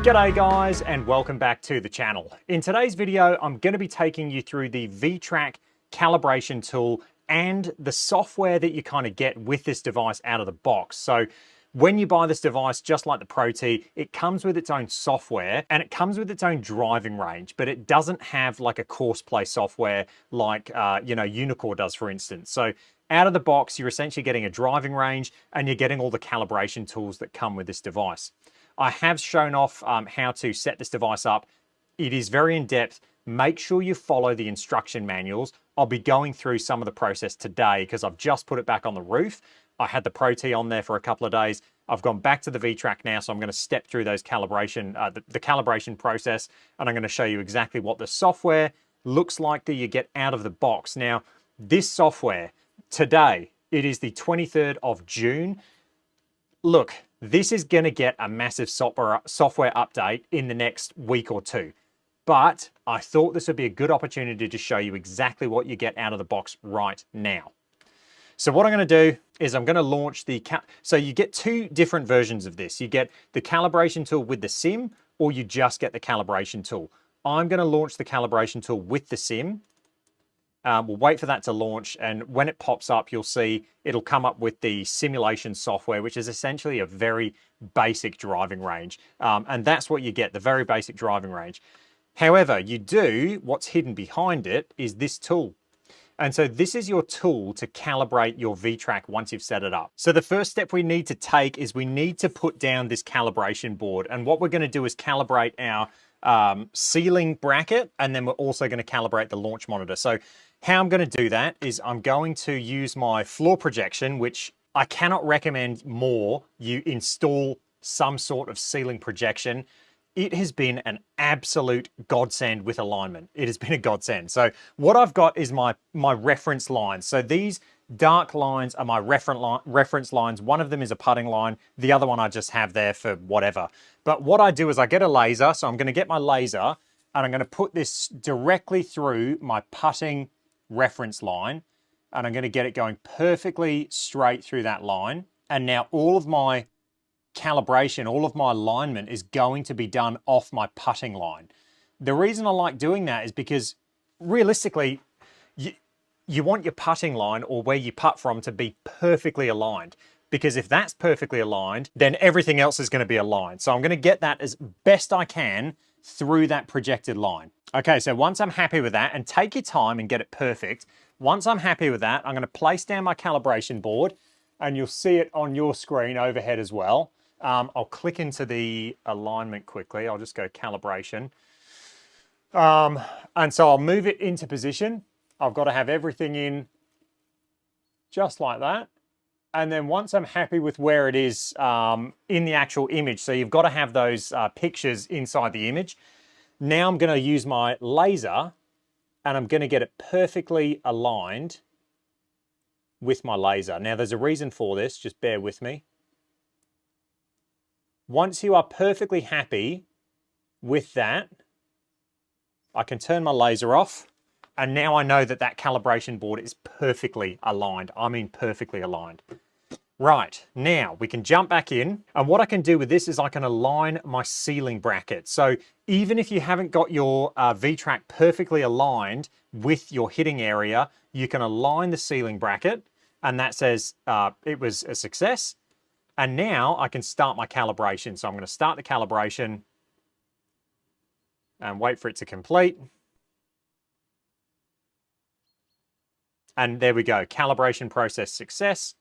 G'day guys, and welcome back to the channel. In today's video, I'm going to be taking you through the VTrack calibration tool and the software that you kind of get with this device out of the box. So when you buy this device, just like the Pro T, it comes with its own software and it comes with its own driving range, but it doesn't have like a course play software like, Unicore does, for instance. So out of the box, you're essentially getting a driving range and you're getting all the calibration tools that come with this device. I have shown off how to set this device up. It is very in-depth. Make sure you follow the instruction manuals. I'll be going through some of the process today because I've just put it back on the roof. I had the Pro T on there for a couple of days. I've gone back to the VTrack now, so I'm going to step through those calibration, the calibration process, and I'm going to show you exactly what the software looks like that you get out of the box. Now, this software, today, it is the 23rd of June. Look, this is going to get a massive software update in the next week or two. But I thought this would be a good opportunity to show you exactly what you get out of the box right now. So what I'm going to do is I'm going to launch so you get two different versions of this. You get the calibration tool with the sim, or you just get the calibration tool. I'm going to launch the calibration tool with the sim. We'll wait for that to launch, and when it pops up, you'll see it'll come up with the simulation software, which is essentially a very basic driving range. And that's what you get, the very basic driving range. However, what's hidden behind it is this tool. And so this is your tool to calibrate your VTrack once you've set it up. So the first step we need to take is we need to put down this calibration board. And what we're going to do is calibrate our ceiling bracket, and then we're also going to calibrate the launch monitor. So how I'm going to do that is I'm going to use my floor projection, which I cannot recommend more. You install some sort of ceiling projection. It has been an absolute godsend with alignment. It has been a godsend. So what I've got is my reference lines. So these dark lines are my reference lines. One of them is a putting line. The other one I just have there for whatever. But what I do is I get a laser. So I'm going to get my laser and I'm going to put this directly through my putting reference line. And I'm going to get it going perfectly straight through that line. And now all of my calibration, all of my alignment is going to be done off my putting line. The reason I like doing that is because realistically, you want your putting line, or where you putt from, to be perfectly aligned. Because if that's perfectly aligned, then everything else is going to be aligned. So I'm going to get that as best I can through that projected line. Okay, so once I'm happy with that, and take your time and get it perfect, once I'm happy with that, I'm going to place down my calibration board, and you'll see it on your screen overhead as well. I'll click into the alignment quickly. I'll just go calibration. And so I'll move it into position. I've got to have everything in just like that. And then once I'm happy with where it is in the actual image, so you've got to have those pictures inside the image. Now I'm going to use my laser and I'm going to get it perfectly aligned with my laser. Now there's a reason for this, just bear with me. Once you are perfectly happy with that, I can turn my laser off, and now I know that that calibration board is perfectly aligned. I mean perfectly aligned. Right, now we can jump back in, and what I can do with this is I can align my ceiling bracket. So even if you haven't got your VTrack perfectly aligned with your hitting area, you can align the ceiling bracket, and that says it was a success. And now I can start my calibration. So I'm going to start the calibration and wait for it to complete. And there we go, calibration process success.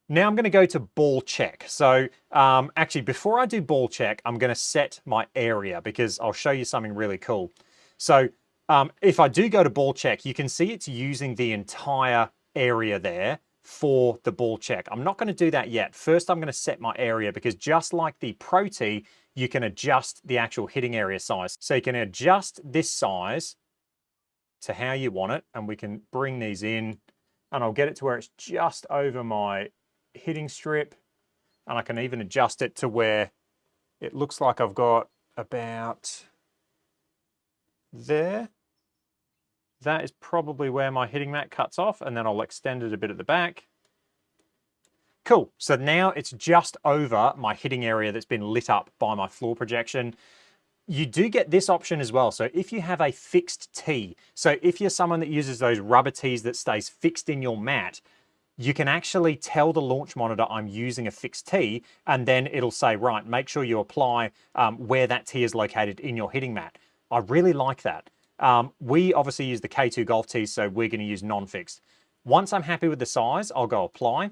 Now I'm going to go to ball check. So actually, before I do ball check, I'm going to set my area because I'll show you something really cool. So if I do go to ball check, you can see it's using the entire area there for the ball check. I'm not going to do that yet. First, I'm going to set my area, because just like the Pro T, you can adjust the actual hitting area size. So you can adjust this size to how you want it, and we can bring these in, and I'll get it to where it's just over my hitting strip, and I can even adjust it to where it looks like I've got about there. That is probably where my hitting mat cuts off, and then I'll extend it a bit at the back. Cool, so now it's just over my hitting area that's been lit up by my floor projection. You do get this option as well. So if you have a fixed tee, so if you're someone that uses those rubber tees that stays fixed in your mat, you can actually tell the launch monitor I'm using a fixed tee, and then it'll say, right, make sure you apply where that tee is located in your hitting mat. I really like that. We obviously use the K2 golf tees, so we're going to use non-fixed. Once I'm happy with the size, I'll go apply,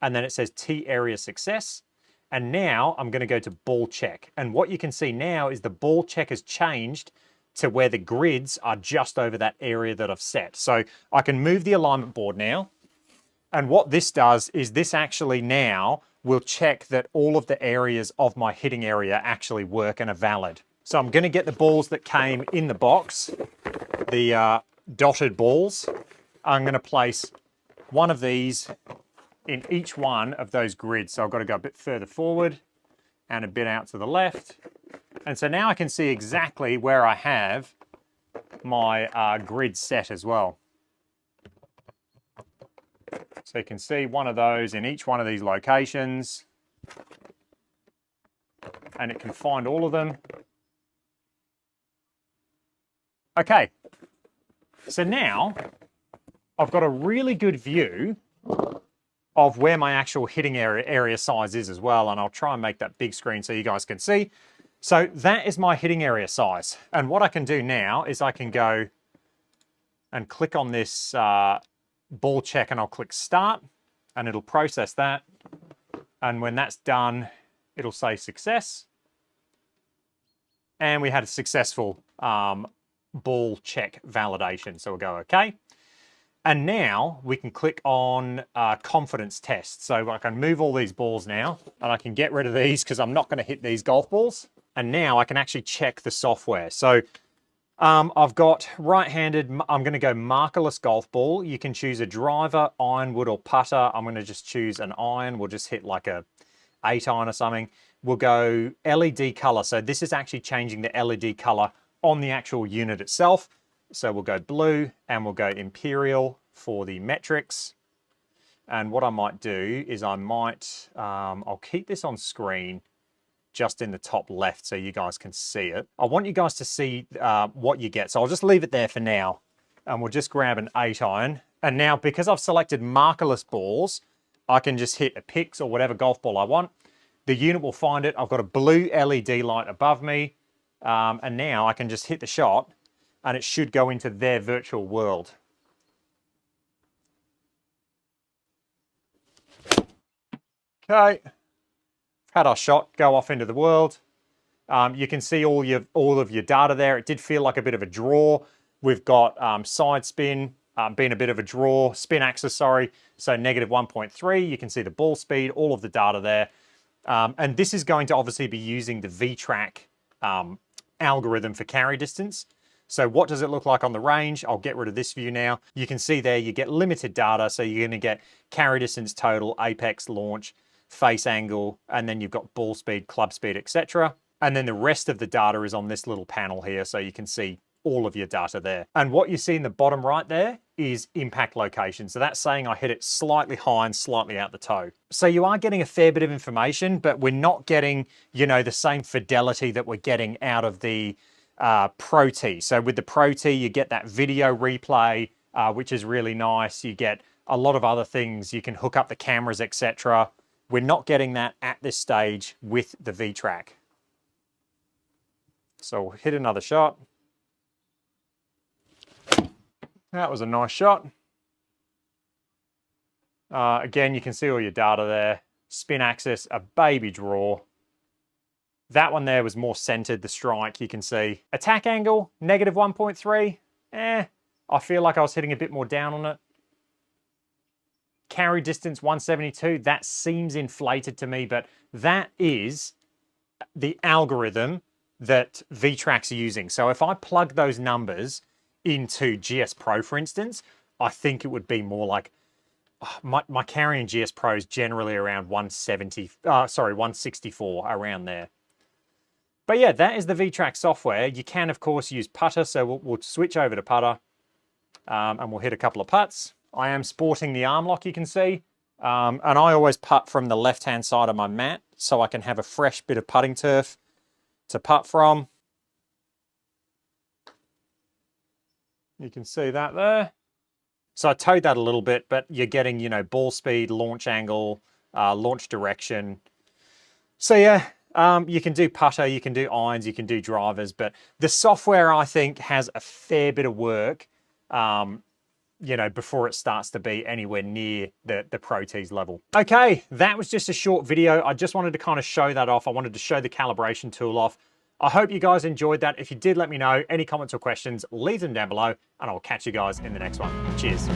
and then it says tee area success. And now I'm going to go to ball check. And what you can see now is the ball check has changed to where the grids are just over that area that I've set. So I can move the alignment board now. And what this does is this actually now will check that all of the areas of my hitting area actually work and are valid. So I'm going to get the balls that came in the box, the dotted balls. I'm going to place one of these in each one of those grids. So I've got to go a bit further forward and a bit out to the left. And so now I can see exactly where I have my grid set as well. So you can see one of those in each one of these locations, and it can find all of them. Okay, so now I've got a really good view of where my actual hitting area size is as well. And I'll try and make that big screen so you guys can see. So that is my hitting area size. And what I can do now is I can go and click on this ball check, and I'll click start, and it'll process that. And when that's done, it'll say success. And we had a successful ball check validation. So we'll go okay. And now we can click on confidence test. So I can move all these balls now, and I can get rid of these because I'm not going to hit these golf balls. And now I can actually check the software. So I've got right-handed, I'm going to go markerless golf ball. You can choose a driver, ironwood, or putter. I'm going to just choose an iron. We'll just hit like a 8-iron or something. We'll go LED color. So this is actually changing the LED color on the actual unit itself. So we'll go blue, and we'll go imperial for the metrics. And what I might do is I might, I'll keep this on screen just in the top left so you guys can see it. I want you guys to see what you get. So I'll just leave it there for now, and we'll just grab an 8-iron. And now, because I've selected markerless balls, I can just hit a pix or whatever golf ball I want. The unit will find it. I've got a blue LED light above me. And now I can just hit the shot, and it should go into their virtual world. Okay, had our shot go off into the world. You can see all of your data there. It did feel like a bit of a draw. We've got side spin being a bit of a draw, spin axis, sorry. So -1.3, you can see the ball speed, all of the data there. And this is going to obviously be using the VTrack algorithm for carry distance. So what does it look like on the range? I'll get rid of this view now. You can see there you get limited data. So you're going to get carry distance total, apex, launch, face angle, and then you've got ball speed, club speed, etc. And then the rest of the data is on this little panel here. So you can see all of your data there. And what you see in the bottom right there is impact location. So that's saying I hit it slightly high and slightly out the toe. So you are getting a fair bit of information, but we're not getting, you know, the same fidelity that we're getting out of the Pro T. So with the Pro T, you get that video replay, which is really nice. You get a lot of other things. You can hook up the cameras, etc. We're not getting that at this stage with the VTrack. So we'll hit another shot. That was a nice shot. Again, you can see all your data there. Spin axis, a baby draw. That one there was more centered, the strike, you can see. Attack angle, -1.3. I feel like I was hitting a bit more down on it. Carry distance, 172. That seems inflated to me, but that is the algorithm that VTrack's using. So if I plug those numbers into GS Pro, for instance, I think it would be more like, my carry in GS Pro is generally around 164, around there. But yeah, that is the VTrack software. You can, of course, use putter. So we'll switch over to putter, and we'll hit a couple of putts. I am sporting the arm lock, you can see. And I always putt from the left-hand side of my mat so I can have a fresh bit of putting turf to putt from. You can see that there. So I towed that a little bit, but you're getting, you know, ball speed, launch angle, launch direction. So yeah, you can do putter, you can do irons, you can do drivers, but the software I think has a fair bit of work, you know, before it starts to be anywhere near the Pro Tees level. Okay, that was just a short video. I just wanted to kind of show that off. I wanted to show the calibration tool off. I hope you guys enjoyed that. If you did, let me know. Any comments or questions, leave them down below, and I'll catch you guys in the next one. Cheers.